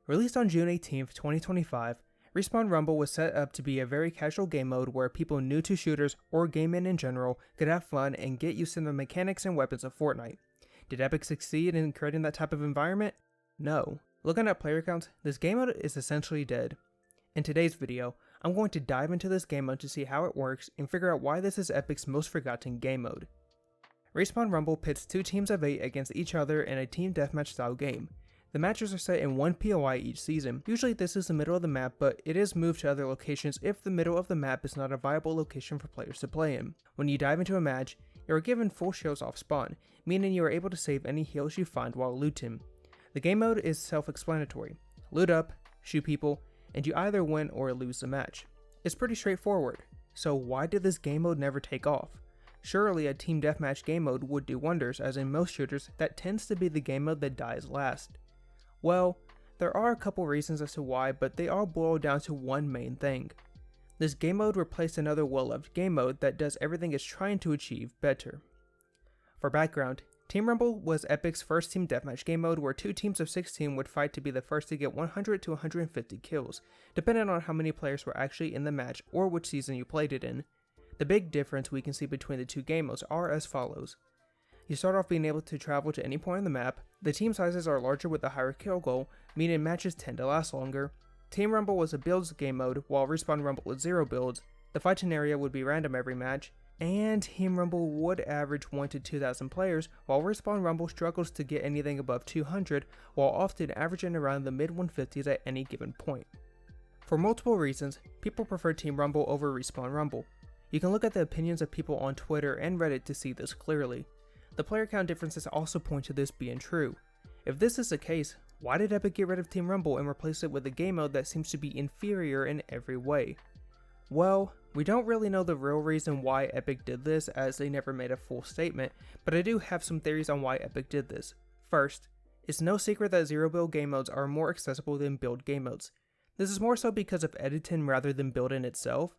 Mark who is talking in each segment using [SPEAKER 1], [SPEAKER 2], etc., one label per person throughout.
[SPEAKER 1] Released on June 18th, 2025, Respawn Rumble was set up to be a very casual game mode where people new to shooters or gaming in general could have fun and get used to the mechanics and weapons of Fortnite. Did Epic succeed in creating that type of environment? No. Looking at player counts, this game mode is essentially dead. In today's video, I'm going to dive into this game mode to see how it works and figure out why this is Epic's most forgotten game mode. Respawn Rumble pits 2 teams of 8 against each other in a team deathmatch style game. The matches are set in 1 POI each season. Usually this is the middle of the map, but it is moved to other locations if the middle of the map is not a viable location for players to play in. When you dive into a match, you are given full shields off spawn, meaning you are able to save any heals you find while looting. The game mode is self-explanatory. Loot up, shoot people, and you either win or lose the match. It's pretty straightforward. So why did this game mode never take off? Surely a team deathmatch game mode would do wonders, as in most shooters, that tends to be the game mode that dies last. Well, there are a couple reasons as to why, but they all boil down to one main thing. This game mode replaced another well-loved game mode that does everything it's trying to achieve better. For background, Team Rumble was Epic's first team deathmatch game mode where 2 teams of 16 would fight to be the first to get 100 to 150 kills, depending on how many players were actually in the match or which season you played it in. The big difference we can see between the 2 game modes are as follows. You start off being able to travel to any point on the map, the team sizes are larger with a higher kill goal, meaning matches tend to last longer. Team Rumble was a builds game mode, while Respawn Rumble was 0 builds, the fight scenario would be random every match, and Team Rumble would average 1 to 2,000 players, while Respawn Rumble struggles to get anything above 200, while often averaging around the mid-150s at any given point. For multiple reasons, people prefer Team Rumble over Respawn Rumble. You can look at the opinions of people on Twitter and Reddit to see this clearly. The player count differences also point to this being true. If this is the case, why did Epic get rid of Team Rumble and replace it with a game mode that seems to be inferior in every way? Well, we don't really know the real reason why Epic did this, as they never made a full statement, but I do have some theories on why Epic did this. First, it's no secret that 0 build game modes are more accessible than build game modes. This is more so because of editing rather than building itself.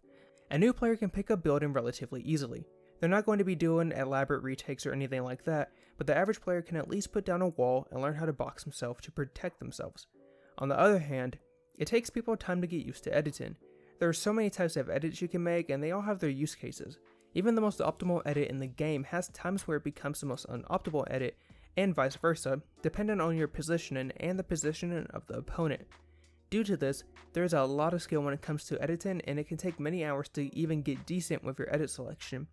[SPEAKER 1] A new player can pick up building relatively easily. They're not going to be doing elaborate retakes or anything like that, but the average player can at least put down a wall and learn how to box himself to protect themselves. On the other hand, it takes people time to get used to editing. There are so many types of edits you can make, and they all have their use cases. Even the most optimal edit in the game has times where it becomes the most unoptimal edit, and vice versa, depending on your positioning and the positioning of the opponent. Due to this, there is a lot of skill when it comes to editing, and it can take many hours to even get decent with your edit selection.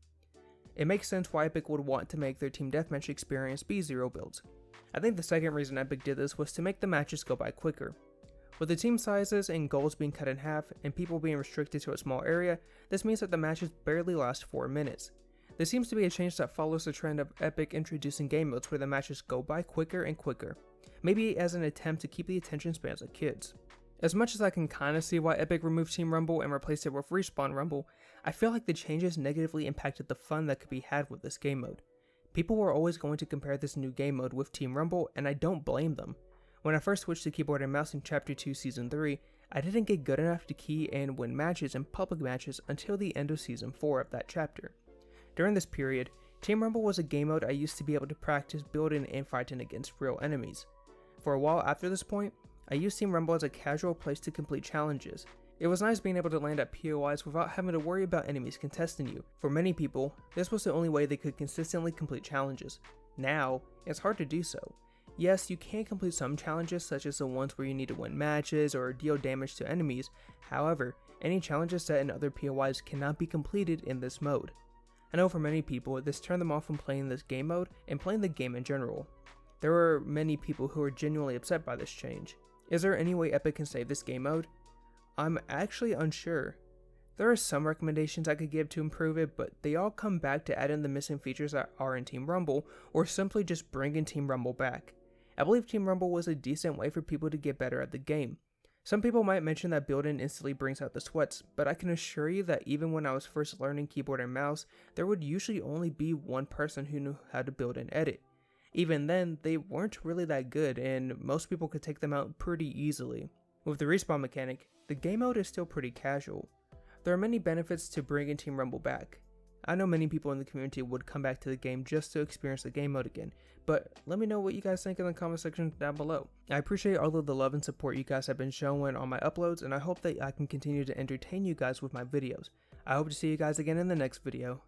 [SPEAKER 1] It makes sense why Epic would want to make their team deathmatch experience be 0 builds. I think the second reason Epic did this was to make the matches go by quicker. With the team sizes and goals being cut in half and people being restricted to a small area, this means that the matches barely last 4 minutes. This seems to be a change that follows the trend of Epic introducing game modes where the matches go by quicker and quicker, maybe as an attempt to keep the attention spans of kids. As much as I can kinda see why Epic removed Team Rumble and replaced it with Respawn Rumble, I feel like the changes negatively impacted the fun that could be had with this game mode. People were always going to compare this new game mode with Team Rumble, and I don't blame them. When I first switched to keyboard and mouse in Chapter 2 Season 3, I didn't get good enough to key and win matches and public matches until the end of Season 4 of that chapter. During this period, Team Rumble was a game mode I used to be able to practice building and fighting against real enemies. For a while after this point, I used Team Rumble as a casual place to complete challenges. It was nice being able to land at POIs without having to worry about enemies contesting you. For many people, this was the only way they could consistently complete challenges. Now, it's hard to do so. Yes, you can complete some challenges such as the ones where you need to win matches or deal damage to enemies, however, any challenges set in other POIs cannot be completed in this mode. I know for many people, this turned them off from playing this game mode and playing the game in general. There were many people who were genuinely upset by this change. Is there any way Epic can save this game mode? I'm actually unsure. There are some recommendations I could give to improve it, but they all come back to add in the missing features that are in Team Rumble, or simply just bringing Team Rumble back. I believe Team Rumble was a decent way for people to get better at the game. Some people might mention that building instantly brings out the sweats, but I can assure you that even when I was first learning keyboard and mouse, there would usually only be one person who knew how to build and edit. Even then, they weren't really that good, and most people could take them out pretty easily. With the respawn mechanic, the game mode is still pretty casual. There are many benefits to bringing Team Rumble back. I know many people in the community would come back to the game just to experience the game mode again, but let me know what you guys think in the comment section down below. I appreciate all of the love and support you guys have been showing on my uploads, and I hope that I can continue to entertain you guys with my videos. I hope to see you guys again in the next video.